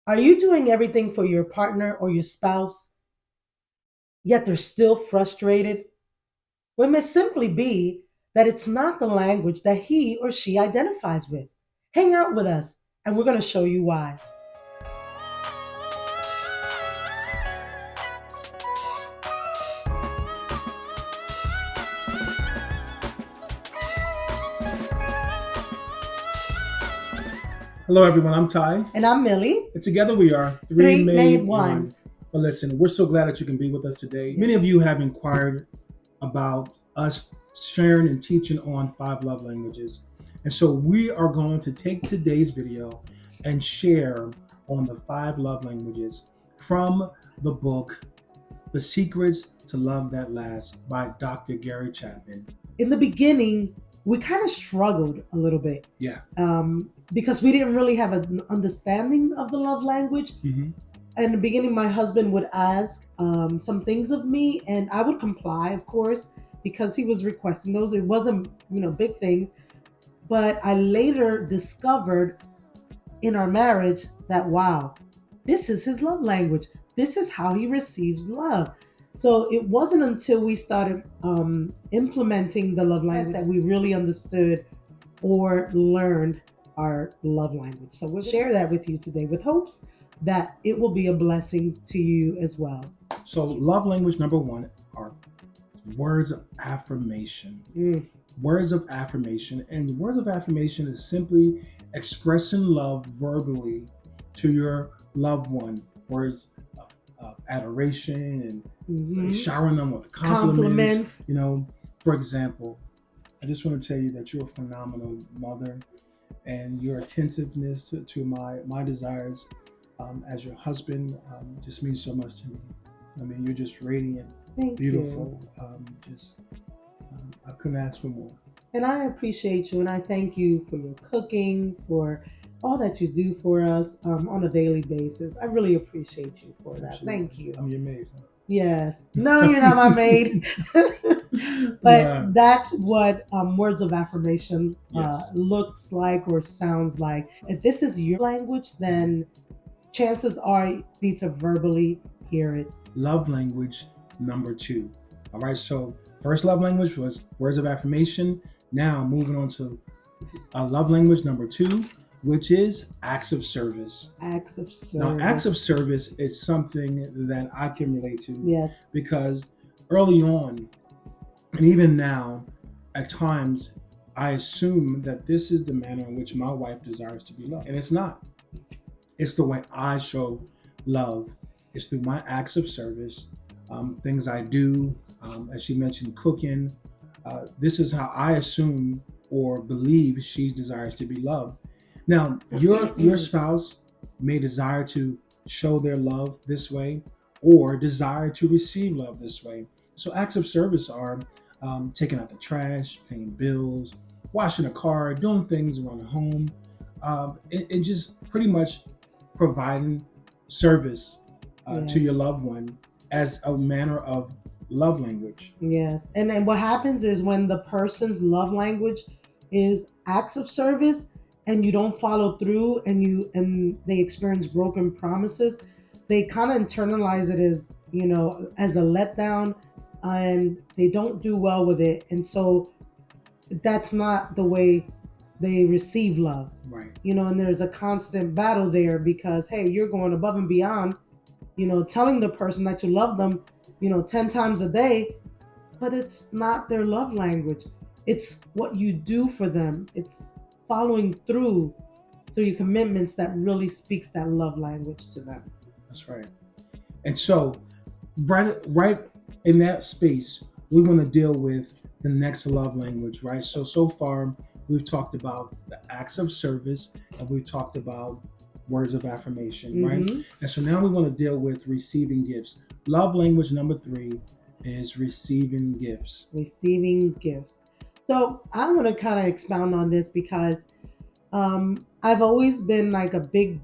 Are you doing everything for your partner or your spouse, yet they're still frustrated? Well, it may simply be that it's not the language that he or she identifies with. Hang out with us, and we're going to show you why. Hello, everyone. I'm Ty, And I'm Millie. and together we are Three Three Made made One. one. But listen, we're so glad that you can be with us today. Many of you have inquired about us sharing and teaching on five love languages. And so we are going to take today's video and share on the five love languages from the book, The Secrets to Love That Lasts by Dr. Gary Chapman. In the beginning, we kind of struggled a little bit Yeah. because we didn't really have an understanding of the love language. Mm-hmm. In the beginning, my husband would ask some things of me, and I would comply, of course, because he was requesting those. It wasn't, big thing. But I later discovered in our marriage that, wow, this is his love language. This is how he receives love. So it wasn't until we started implementing the love language that we really understood or learned our love language. So we'll share that with you today with hopes that it will be a blessing to you as well. So, love language number one are words of affirmation. Mm. Words of affirmation. And words of affirmation is simply expressing love verbally to your loved one. Words of adoration and showering them with compliments. For example, I just want to tell you that you're a phenomenal mother, and your attentiveness to my desires as your husband just means so much to me. I mean, you're just radiant, Thank beautiful. you. I couldn't ask for more. And I appreciate you and I thank you for your cooking, for all that you do for us on a daily basis. I really appreciate you for that. Absolutely. Thank you. I'm your maid. Yes. No, you're not my maid. But that's what words of affirmation Yes. looks like or sounds like. If this is your language, then chances are you need to verbally hear it. Love language number two. All right. So first love language was words of affirmation. Now moving on to love language number two, which is acts of service. Acts of service. Now, acts of service is something that I can relate to. Yes. Because early on, and even now, at times, I assume that this is the manner in which my wife desires to be loved. And it's not. It's the way I show love. It's through my acts of service, things I do, as she mentioned, cooking. This is how I assume or believe she desires to be loved. Now, your spouse may desire to show their love this way or desire to receive love this way. So acts of service are taking out the trash, paying bills, washing a car, doing things around the home, and just pretty much providing service to your loved one as a manner of love language. Yes. And then what happens is when the person's love language is acts of service and you don't follow through and they experience broken promises, they kind of internalize it as, as a letdown and they don't do well with it. And so that's not the way they receive love. Right. And there's a constant battle there because hey, you're going above and beyond, telling the person that you love them, 10 times a day, but it's not their love language. It's what you do for them. It's following through to your commitments that really speaks that love language to them. That's right. And so, right in that space, we want to deal with the next love language, right? So far, we've talked about the acts of service and we've talked about words of affirmation, right? Mhm. And so now we want to deal with receiving gifts. Love language number three is receiving gifts. Receiving gifts. So I want to kind of expound on this because I've always been like a big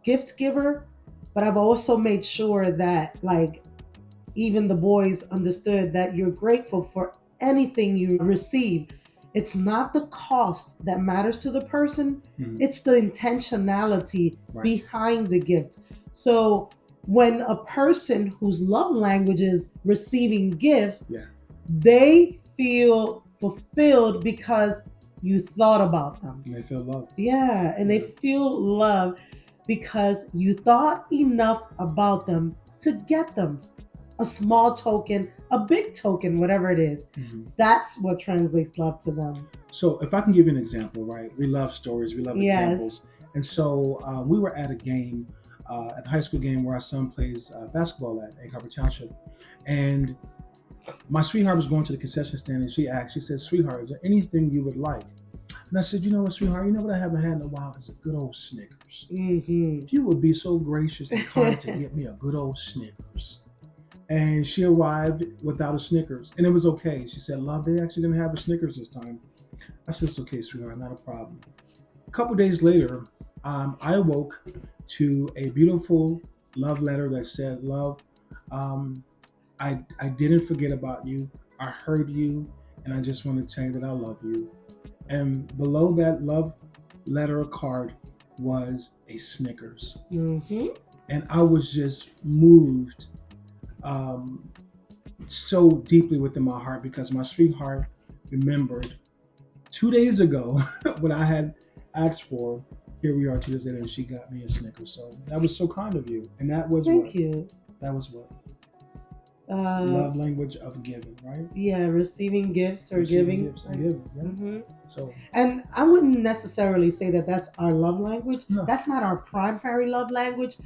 gift giver, but I've also made sure that like even the boys understood that you're grateful for anything you receive. It's not the cost that matters to the person, Mhm. it's the intentionality Right. behind the gift. So when a person whose love language is receiving gifts, Yeah. they feel fulfilled because you thought about them. And they feel loved. Yeah, and they Yeah. feel love because you thought enough about them to get them a small token, a big token, whatever it is. Mhm. That's what translates love to them. So if I can give you an example, right? We love stories, we love Yes. examples. And so we were at a game, at a high school game where our son plays basketball at Egg Harbor Township. And my sweetheart was going to the concession stand and she asked, she said, "Sweetheart, is there anything you would like?" And I said, "You know what, sweetheart, you know what I haven't had in a while is a good old Snickers. Mm-hmm. If you would be so gracious and kind to get me a good old Snickers." And she arrived without a Snickers. And it was okay. She said, "Love, they actually didn't have a Snickers this time." I said, "It's okay, sweetheart, not a problem." A couple days later, I awoke to a beautiful love letter that said, "Love, um, I didn't forget about you. I heard you, and I just want to tell you that I love you." And below that love letter card was a Snickers. Mm-hmm. And I was just moved um, so deeply within my heart because my sweetheart remembered 2 days ago what I had asked for. Here we are 2 days later, and she got me a Snickers. So that was so kind of you. And that was Thank what? you. That was what? Uh, Love language of giving, right? yeah, receiving gifts or Receiving giving. gifts and giving. Yeah. Mm-hmm. So, And I wouldn't necessarily say that that's our love language. no. That's not our primary love language.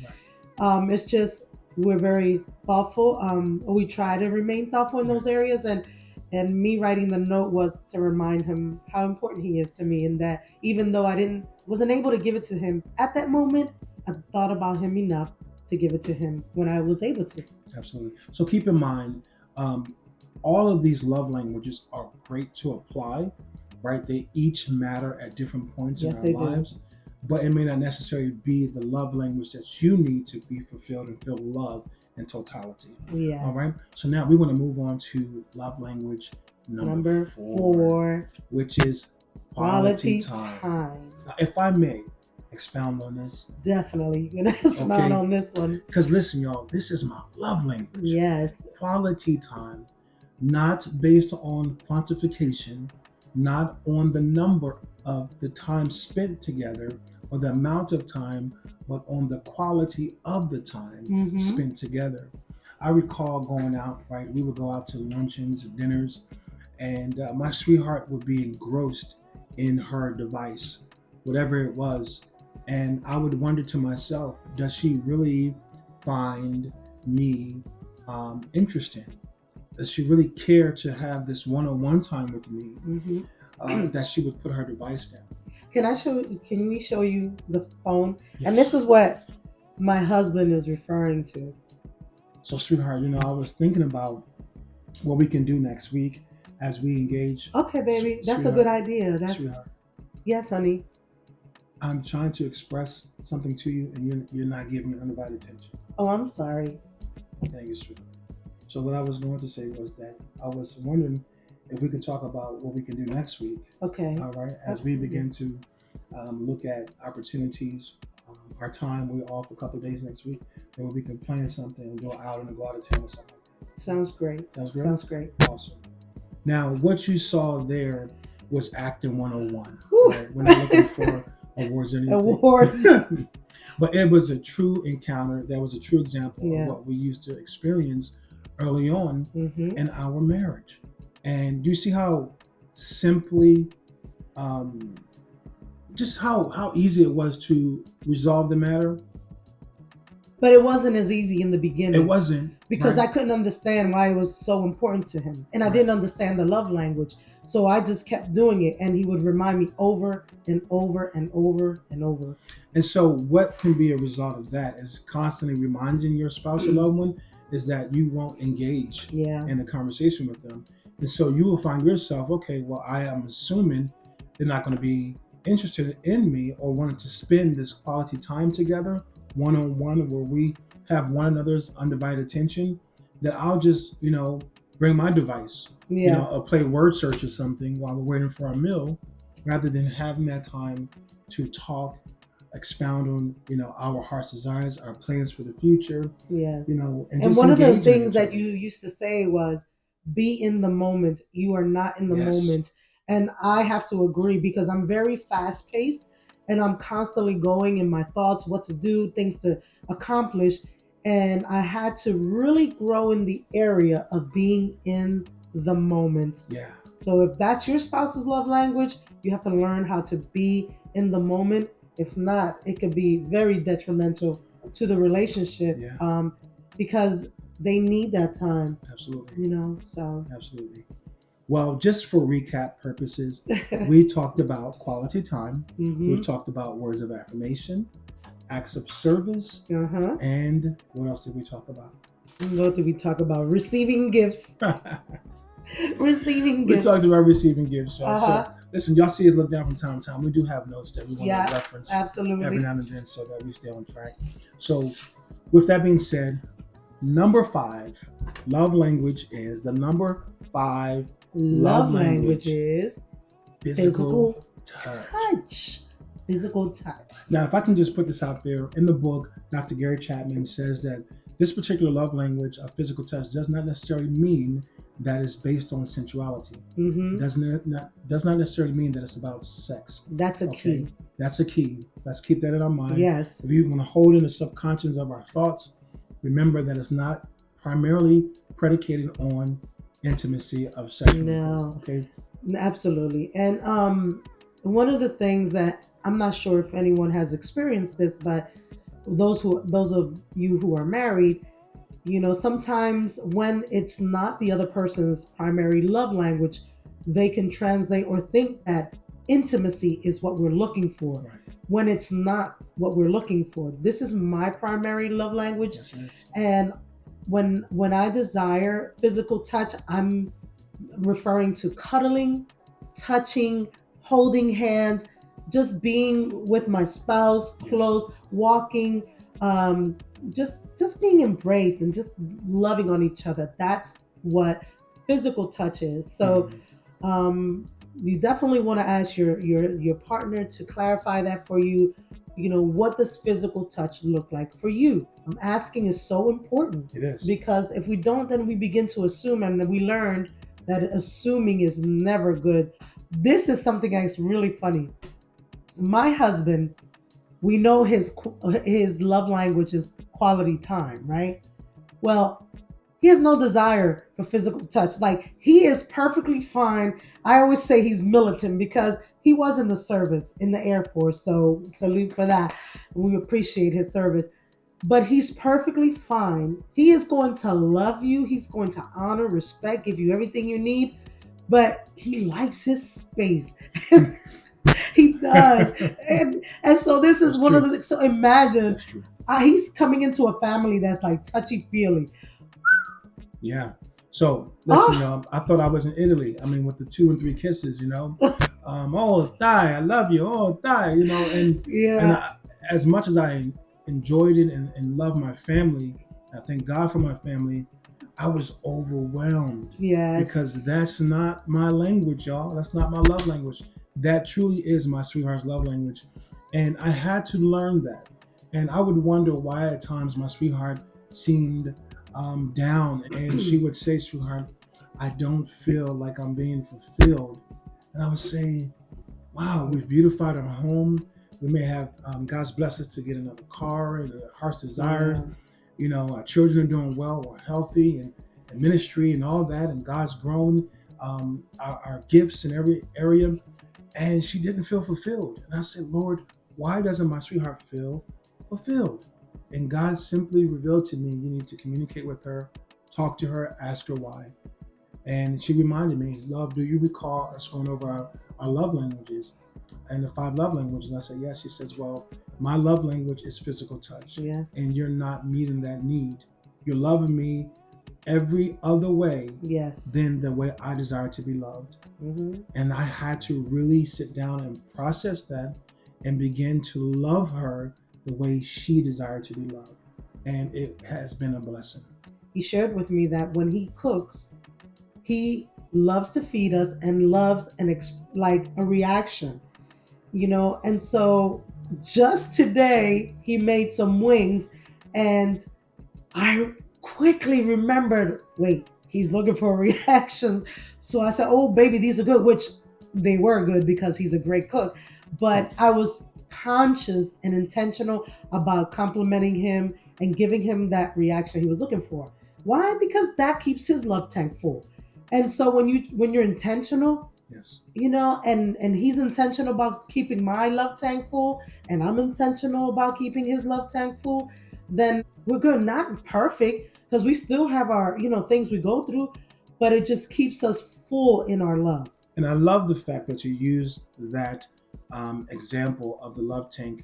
Right. It's just we're very thoughtful. We try to remain thoughtful in Right. those areas, and me writing the note was to remind him how important he is to me, and that even though I didn't wasn't able to give it to him at that moment, I thought about him enough to give it to him when I was able to. Absolutely. So keep in mind, um, all of these love languages are great to apply, right? They each matter at different points in Yes, our they do. lives, but it may not necessarily be the love language that you need to be fulfilled and feel love in totality. All Yes. right. So now we want to move on to love language number Number four, 4, which is quality quality time. time. Now, if I may expound on this, Definitely gonna expound okay? on this one. Because listen, y'all, this is my love language. Yes. Quality time, not based on quantification, not on the number of the time spent together or the amount of time, but on the quality of the time Mm-hmm. spent together. I recall going out, right? We would go out to luncheons, dinners, and my sweetheart would be engrossed in her device, whatever it was. And I would wonder to myself, does she really find me interesting? Does she really care to have this one-on-one time with me? That she would put her device down. Can I show? Can we show you the phone? Yes. And this is what my husband is referring to. So, sweetheart, I was thinking about what we can do next week as we engage. Okay, baby, that's a Sweetheart. good idea. That's Sweetheart, yes, honey. I'm trying to express something to you, and you're not giving me undivided attention. Oh, I'm sorry. Thank you, sweetheart. So what I was going to say was that I was wondering if we could talk about what we can do next week. Okay. All right, as Absolutely. we begin to look at opportunities, our time. We're off a couple of days next week, and we can plan something and go out and go out of town or something. Sounds great. Sounds great. Sounds great. Awesome. Now, what you saw there was acting 101. Whew. Right? We're not looking for awards or anything. Awards. But it was a true encounter. That was a true example Yeah. of what we used to experience early on Mm-hmm. in our marriage. And you see how simply, just how easy it was to resolve the matter. But it wasn't as easy in the beginning. It wasn't. Because right? I couldn't understand why it was so important to him. And I Right. didn't understand the love language. So I just kept doing it, and he would remind me over and over and over and over. And so what can be a result of that is constantly reminding your spouse or loved one is that you won't engage Yeah. in a conversation with them. And so you will find yourself, okay, well, I am assuming they're not going to be interested in me or wanting to spend this quality time together, one-on-one, where we have one another's undivided attention, that I'll just, bring my device, Yeah. or play word search or something while we're waiting for our meal, rather than having that time to talk, expound on, our heart's desires, our plans for the future, Yeah. and And just one of the engaging in things each that other. you used to say was, be in the moment. You are not in the Yes. moment. And I have to agree because I'm very fast paced and I'm constantly going in my thoughts, what to do, things to accomplish. And I had to really grow in the area of being in the moment. Yeah. So if that's your spouse's love language, you have to learn how to be in the moment. If not, it could be very detrimental to the relationship, Yeah. because they need that time, Absolutely. So. Absolutely. Well, just for recap purposes, we talked about quality time. We've Mm-hmm. talked about words of affirmation, acts of service, Uh-huh. and what else did we talk about? What did we talk about? Receiving gifts. Receiving We gifts. talked about receiving gifts, y'all. So Uh-huh. listen, y'all see us look down from time to time. We do have notes that we want to Yeah, reference every absolutely. now and then so that we stay on track. So, with that being said, number 5, love language is the number 5 love Love language language, is physical physical touch. touch. Physical touch. Now, if I can just put this out there, in the book, Dr. Gary Chapman says that this particular love language of physical touch does not necessarily mean that it's based on sensuality. Mm-hmm. Does not necessarily mean that it's about sex. That's a Okay, key. that's a key. Let's keep that in our mind. Yes. If you want to hold in the subconscious of our thoughts, remember that it's not primarily predicated on intimacy of sexual No. intercourse. Okay. Absolutely. And one of the things that I'm not sure if anyone has experienced this, but those of you who are married, sometimes when it's not the other person's primary love language, they can translate or think that intimacy is what we're looking for, Right. when it's not what we're looking for. This is my primary love language. Yes, it is. And when I desire physical touch, I'm referring to cuddling, touching, holding hands, just being with my spouse, close, Yes. walking, um, just being embraced and just loving on each other. That's what physical touch is. So Mhm. you definitely want to ask your partner to clarify that for you. What does physical touch look like for you? I'm asking is so important, It is. because if we don't, then we begin to assume, and we learned that assuming is never good. This is something that's really funny. My husband, we know his love language is quality time, right? Well, he has no desire for physical touch. Like, he is perfectly fine. I always say he's militant because he was in the service in the Air Force. So salute for that. We appreciate his service. But he's perfectly fine. He is going to love you. He's going to honor, respect, give you everything you need. But he likes his space. He does. And so this is That's one of true. the, so imagine, That's true. he's coming into a family that's like touchy feely. Yeah. So listen, Oh, y'all. I thought I was in Italy. I mean, with the 2 and 3 kisses, Oh, die, I love you. Oh, die, and yeah. as much as I enjoyed it and love my family, I thank God for my family. I was overwhelmed because Yes. that's not my language, y'all. That's not my love language. That truly is my sweetheart's love language, and I had to learn that. And I would wonder why at times my sweetheart seemed down, and she would say, "Sweetheart, I don't feel like I'm being fulfilled." And I would say, "Wow, we've beautified our home. We may have God's blessed us to get another car and a heart's desires. Yeah. Our children are doing well, we're healthy, and ministry and all that, and God's grown our gifts in every area." And she didn't feel fulfilled. And I said, "Lord, why doesn't my sweetheart feel fulfilled?" And God simply revealed to me, you need to communicate with her, talk to her, ask her why. And she reminded me, "Love, do you recall us going over our love languages and the 5 love languages?" And I said, "Yes." She says, "Well, my love language is physical touch, Yes. and you're not meeting that need. You're loving me every other way Yes. than the way I desire to be loved." Mm-hmm. And I had to really sit down and process that and begin to love her the way she desired to be loved. And it has been a blessing. He shared with me that when he cooks, He loves to feed us and loves like a reaction, and so just today he made some wings, and I quickly remembered, wait, he's looking for a reaction. So I said, oh, baby, these are good, which they were good because he's a great cook. But I was conscious and intentional about complimenting him and giving him that reaction he was looking for. Why? Because that keeps his love tank full. And so when you're intentional, Yes. and he's intentional about keeping my love tank full, and I'm intentional about keeping his love tank full, then we're good. Not perfect, because we still have our things we go through, but it just keeps us full in our love. And I love the fact that you used that example of the love tank.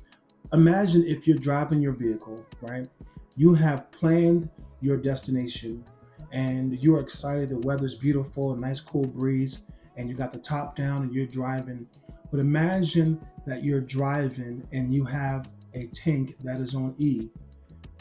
Imagine if you're driving your vehicle, right? You have planned your destination and you're excited. The weather's beautiful, a nice cool breeze, and you got the top down and you're driving. But imagine that you're driving and you have a tank that is on E.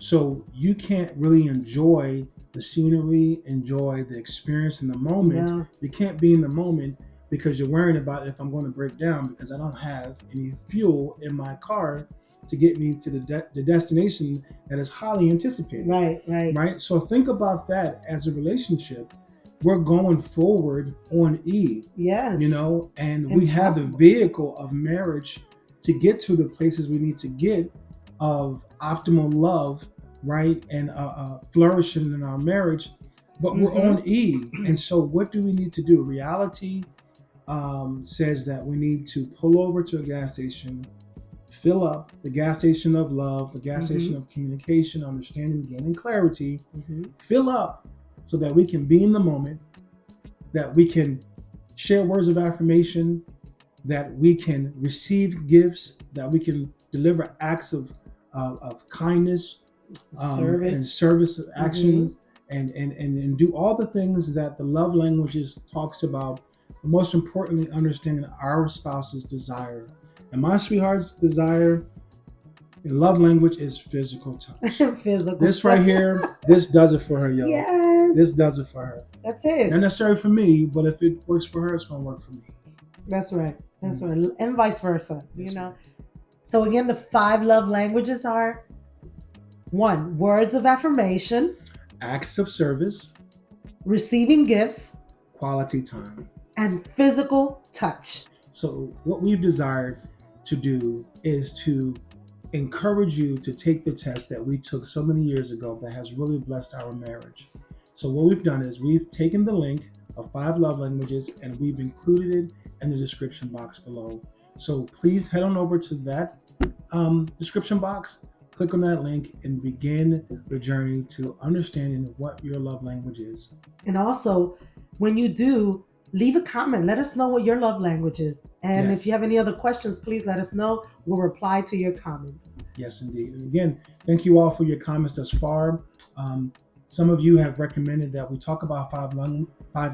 So you can't really enjoy the scenery, enjoy the experience in the moment. Yeah. You can't be in the moment because you're worrying about if I'm going to break down because I don't have any fuel in my car to get me to the destination that is highly anticipated. Right, right. Right. So think about that as a relationship. We're going forward on E, Yes. and we have the vehicle of marriage to get to the places we need to get of optimal love, right, and flourishing in our marriage, but we're on E. And so what do we need to do? Reality says that we need to pull over to a gas station, fill up the gas station of love, the gas station of communication, understanding, gaining clarity, fill up so that we can be in the moment, that we can share words of affirmation, that we can receive gifts, that we can deliver acts of kindness, and service actions, and do all the things that the love languages talks about. But most importantly, understanding our spouse's desire. And my sweetheart's desire in love language is physical touch. Physical. This right here, this does it for her, y'all. Yes. This does it for her. That's it. Not necessarily for me, but if it works for her, it's gonna work for me. That's right. That's right. And vice versa. So again, the 5 love languages are: 1, words of affirmation; acts of service; receiving gifts; quality time; and physical touch. So what we've desired to do is to encourage you to take the test that we took so many years ago that has really blessed our marriage. So what we've done is we've taken the link of 5 love languages and we've included it in the description box below. So please head on over to that description box, click on that link, and begin the journey to understanding what your love language is. And also, when you do, leave a comment. Let us know what your love language is. And if you have any other questions, please let us know. We'll reply to your comments. Yes, indeed. And again, thank you all for your comments thus far. Some of you have recommended that we talk about 5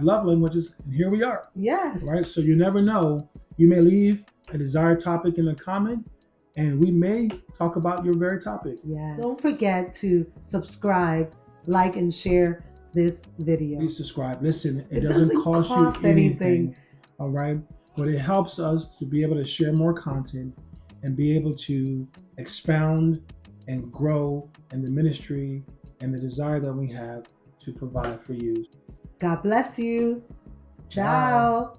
love languages, and here we are. Yes. Right? So you never know. You may leave a desired topic in a comment, and we may talk about your very topic. Yeah. Don't forget to subscribe, like, and share this video. Please subscribe. Listen, it doesn't cost you anything. All right? But it helps us to be able to share more content and be able to expound and grow in the ministry and the desire that we have to provide for you. God bless you. Ciao.